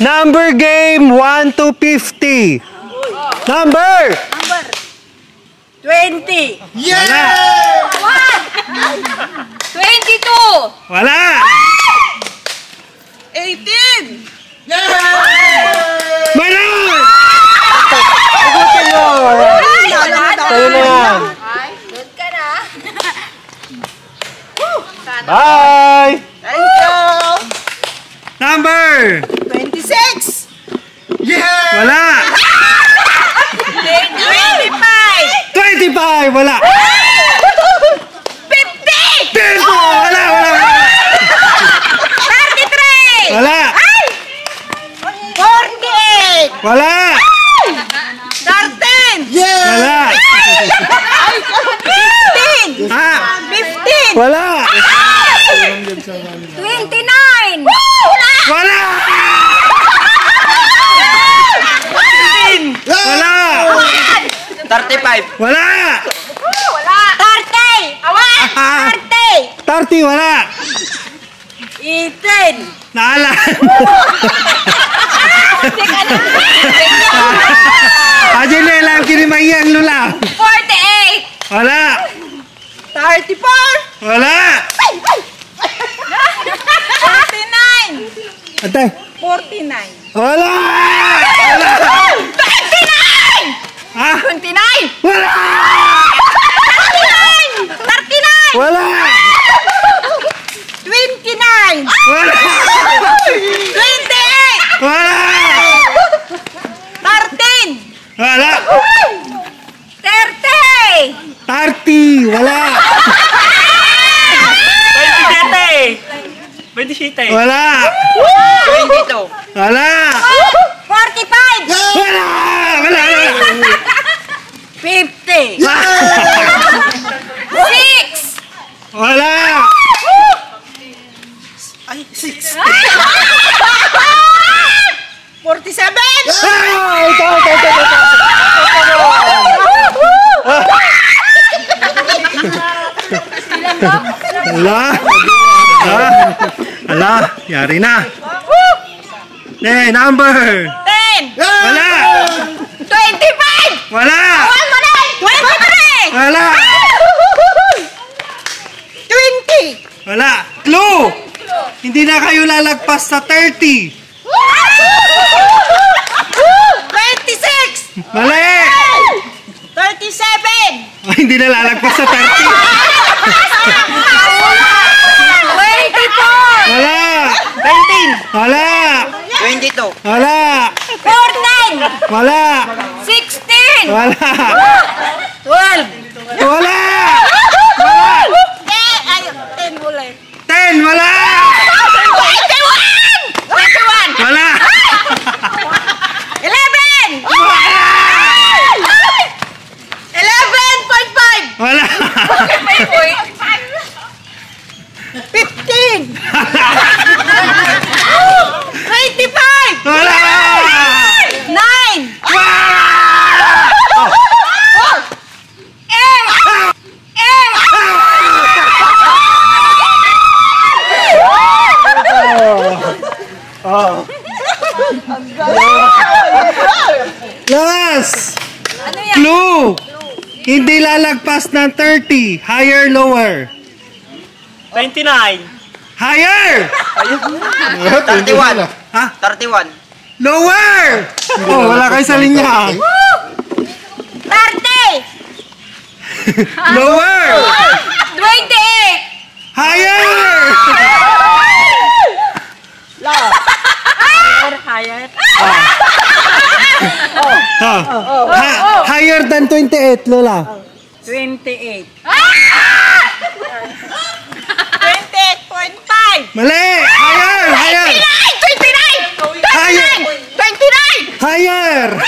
Number game 1 to 50. Number 20. Yeah! 22. Wala! 18. Meron! Sagutin mo! Sa'yo na yan. Good ka na. Bye! Thank you. Number 26. Yeah! Wala! 25. 25! Wala! 50. 10! Wala! Wala! 33. Wala! 48. Wala! 13. Wala! 15. Ha? 15. Wala! 29. Wala! Wala! 35. Wala! Wala. 30. Awan. 30. 30! Wala! 18. Naalan! Ajin na lang kinimayang lula! 48. Wala! 34. Wala! 49. Ate! 49. Wala! Wala! 29. Ha? 29. Wala! 39. 39. Wala! 29. Wala! 28. Wala! 13. Wala! 30. 30! Wala! 27. Wala! 22. Wala! 45. Wala! Wala! 50. 6. Wala! Ay, 6. 47. Ah! Ito! Ala! Ala! Yari na! Number! 10. Wala! 25. Wala! Awan mo na. 23. Wala! 20. Wala! Clue! Hindi na kayo lalagpas sa 30! 26. Mali! 37. Oh, hindi na lalagpas sa 30! 24. Wala! 19. Wala! 22. Wala! 14. Wala! 16. Wala! 12. Wala! Ay, 10 ulit. 10! Wala! 21. 21. Wala! 11. 11.5. Wala! 15. 25. Wala! 9. Last! Ano yan? Clue! Hindi lalagpas ng 30. Higher, lower. 29. Higher! 31. Ha? 31. Lower! Oh, wala kayo sa linya. 30. Lower! 28. Higher! Higher. Higher than 28, Lola. 28. 28.5. Mali! Higher! Higher! 29. 29. Higher! 29. Higher!